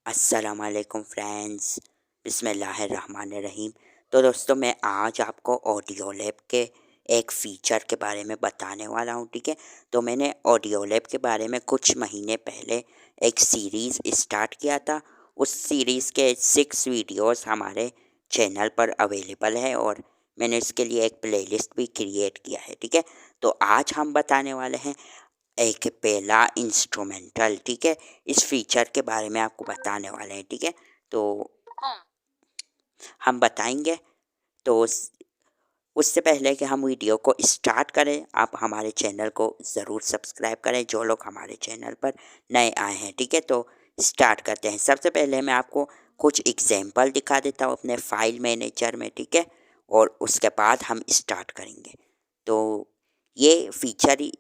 अस्सलामुअलैकुम फ्रेंड्स, बिस्मिल्लाहिर्रहमानिर्रहीम। तो दोस्तों, मैं आज आपको ऑडियो लैब के एक फ़ीचर के बारे में बताने वाला हूँ, ठीक है। तो मैंने ऑडियो लैब के बारे में कुछ महीने पहले एक सीरीज़ स्टार्ट किया था। उस सीरीज़ के 6 वीडियोस हमारे चैनल पर अवेलेबल है और मैंने इसके लिए एक प्लेलिस्ट भी क्रिएट किया है, ठीक है। तो आज हम बताने वाले हैं एकेपेला इंस्ट्रूमेंटल, ठीक है। इस फीचर के बारे में आपको बताने वाले हैं, ठीक है। तो हम बताएंगे। तो उससे पहले कि हम वीडियो को स्टार्ट करें, आप हमारे चैनल को ज़रूर सब्सक्राइब करें, जो लोग हमारे चैनल पर नए आए हैं, ठीक है। तो स्टार्ट करते हैं। सबसे पहले मैं आपको कुछ एग्जांपल दिखा देता हूँ अपने फाइल मैनेजर में, ठीक है, और उसके बाद हम स्टार्ट करेंगे। तो ये फीचर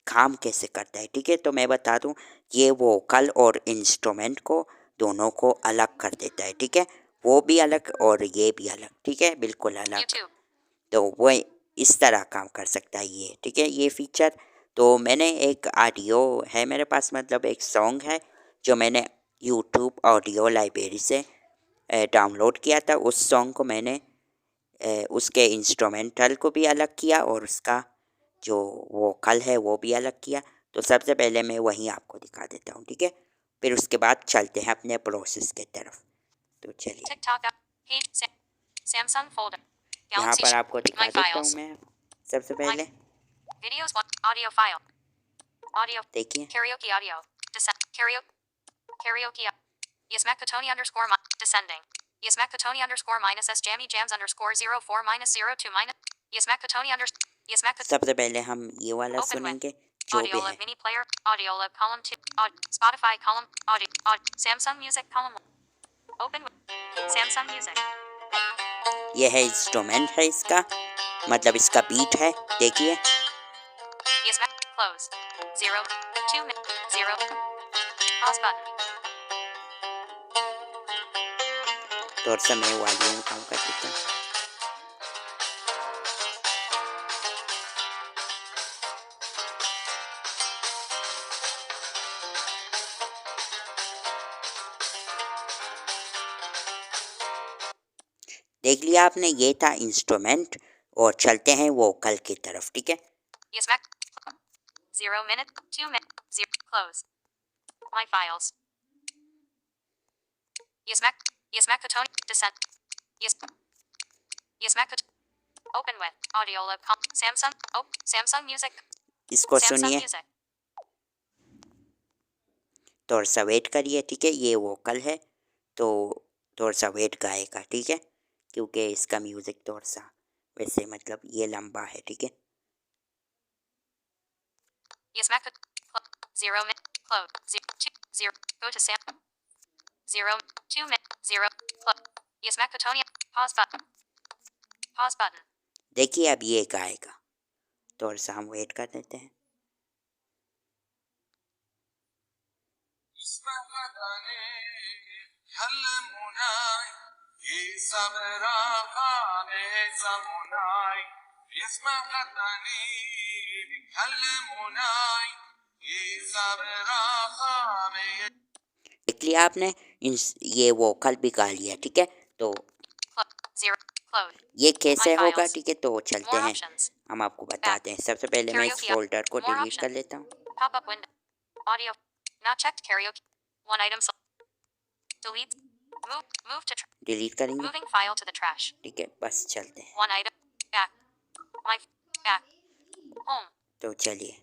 काम कैसे करता है, ठीक है। तो मैं बता दूं, ये वोकल और इंस्ट्रूमेंट को दोनों को अलग कर देता है, ठीक है। वो भी अलग और ये भी अलग, ठीक है, बिल्कुल अलग। तो वो इस तरह काम कर सकता है ये, ठीक है, ये फीचर। तो मैंने एक ऑडियो है मेरे पास, मतलब एक सॉन्ग है जो मैंने यूट्यूब ऑडियो लाइब्रेरी से डाउनलोड किया था। उस सॉन्ग को मैंने उसके इंस्ट्रूमेंटल को भी अलग किया और उसका जो वोकल है वो भी अलग किया। तो सबसे पहले मैं वहीं आपको दिखा देता हूँ, ठीक है। फिर उसके बाद चलते हैं अपने प्रोसेस की तरफ। तो चलिए, यहाँ पर आपको दिखा देता हूँ मैं सबसे पहले। देखिए, सबसे पहले हम ये वाला सुनेंगे जो भी है। ये है इंस्ट्रूमेंट है इसका, मतलब इसका बीट है, देखिए। तो समय वॉल्यूम कम कर देता हूँ। देख लिया आपने, ये था इंस्ट्रूमेंट। और चलते हैं वोकल की तरफ, ठीक है। इसको सुनिए, थोड़ा सा वेट करिए, ठीक है। ये वोकल है, तो थोड़ा सा वेट गाएगा, ठीक है, क्योंकि इसका म्यूज़िक थोड़ा सा वैसे मतलब ये लंबा है, ठीक है। देखिए, अब ये गाएगा, थोड़ा सा हम वेट कर देते हैं। देख लिया आपने, ये वोकल भी गा लिया, ठीक है। तो ये कैसे होगा, ठीक है। तो चलते हैं, हम आपको बताते हैं। सबसे पहले मैं इस फोल्डर को डिलीट कर लेता हूँ। डिलीट करेंगे, ठीक है। बस चलते हैं। तो चलिए,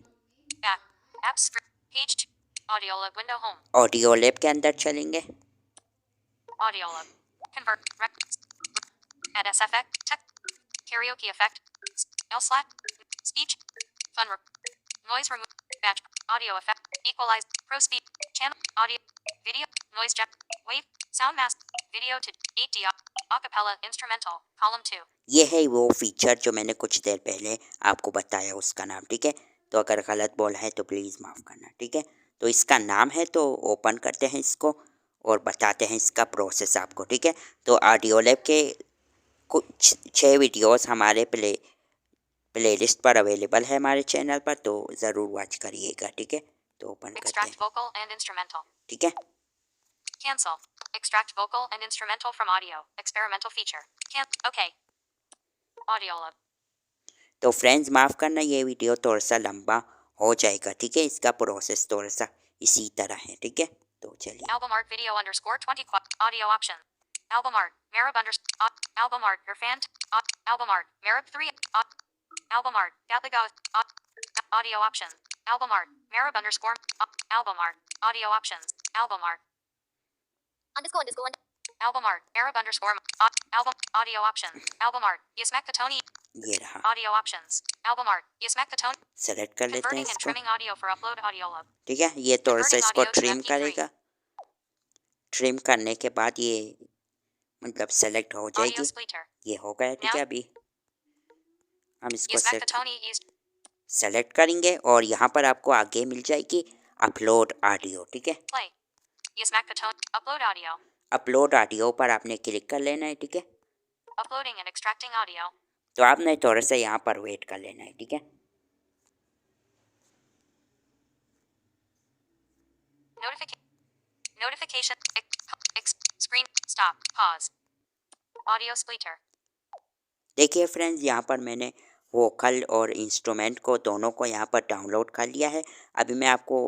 ऑडियो लैब के अंदर चलेंगे। ये है वो फीचर जो मैंने कुछ देर पहले आपको बताया, उसका नाम, ठीक है। तो अगर गलत बोला है तो प्लीज़ माफ़ करना, ठीक है। तो इसका नाम है, तो ओपन करते हैं इसको और बताते हैं इसका प्रोसेस आपको, ठीक है। तो ऑडियो लैब के कुछ 6 वीडियोस हमारे प्लेलिस्ट पर अवेलेबल है हमारे चैनल पर, तो ज़रूर वॉच करिएगा, ठीक है। तो ओपन करते हैं, ठीक है। Cancel. Extract vocal and instrumental from audio. Experimental feature. Okay. AudioLab. तो फ्रेंड्स माफ़ करना, ये वीडियो थोड़ा सा लंबा हो जाएगा, ठीक है। इसका प्रोसेस थोड़ा सा इसी तरह है, ठीक है। तो चलिए। Album art video underscore 20 audio option. Album art Marib underscore album art your fan album art Marib 3 album art Gabigo audio option album art Marib underscore album art audio options album art underscore album art Arab underscore album audio option album art Yasmac ये रहा, audio options album art Yasmac select कर लेते हैं converting and इसको, trimming audio for upload AudioLab. ठीक है। ये थोड़ा सा Converting इसको audio to ट्रिम MP3. करेगा। ट्रिम करने के बाद ये मतलब सेलेक्ट हो Audio जाएगी। splitter. ये हो गया, ठीक है। Now अभी हम इसको Yasmac used सेलेक्ट करेंगे और यहाँ पर आपको आगे मिल जाएगी अपलोड ऑडियो, ठीक है। play Yasmac upload audio. Upload audio पर आपने क्लिक कर लेना है, ठीक है। Uploading and extracting audio. तो आपने थोड़ा सा यहाँ पर वेट कर लेना है, ठीक है। Notification screen stop pause audio splitter. देखिए फ्रेंड्स, यहाँ पर मैंने वोकल और इंस्ट्रूमेंट को दोनों को यहाँ पर डाउनलोड कर लिया है। अभी मैं आपको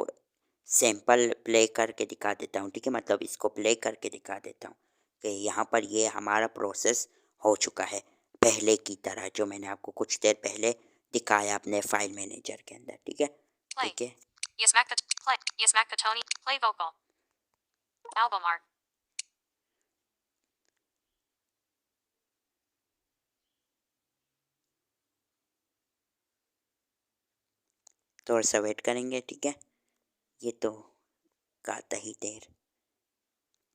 सैम्पल प्ले करके दिखा देता हूँ, ठीक है। मतलब इसको प्ले करके दिखा देता हूँ कि यहाँ पर ये हमारा प्रोसेस हो चुका है पहले की तरह, जो मैंने आपको कुछ देर पहले दिखाया अपने फाइल मैनेजर के अंदर, ठीक है। देखिए Yasmac play vocal album art. थोड़ा सा वेट करेंगे, ठीक है। ये तो गाता ही देर,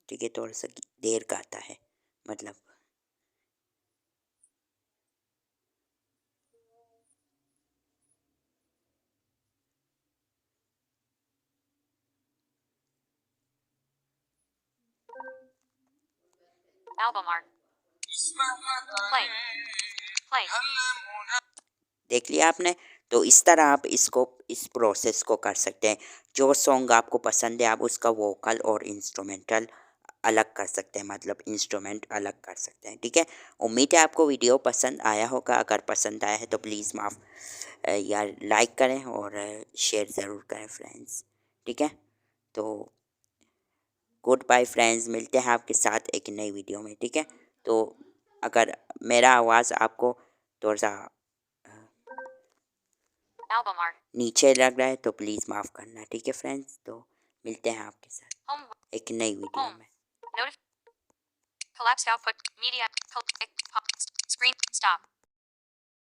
ठीक है। थोड़ा सा देर गाता है, मतलब Album art. Play. Play. देख लिया आपने। तो इस तरह आप इस प्रोसेस को कर सकते हैं। जो सॉन्ग आपको पसंद है आप उसका वोकल और इंस्ट्रूमेंटल अलग कर सकते हैं, मतलब इंस्ट्रूमेंट अलग कर सकते हैं, ठीक है। उम्मीद है आपको वीडियो पसंद आया होगा। अगर पसंद आया है तो प्लीज़ यार लाइक करें और शेयर ज़रूर करें फ्रेंड्स, ठीक है। तो गुड बाय फ्रेंड्स, मिलते हैं आपके साथ एक नई वीडियो में, ठीक है। तो अगर मेरा आवाज़ आपको थोड़ा सा Album art. नीचे लग रहा है तो प्लीज़ माफ़ करना, ठीक है फ्रेंड्स। तो मिलते हैं आपके साथ Home. एक नई वीडियो Home. में। Collapsed output. Media. Screen. Stop.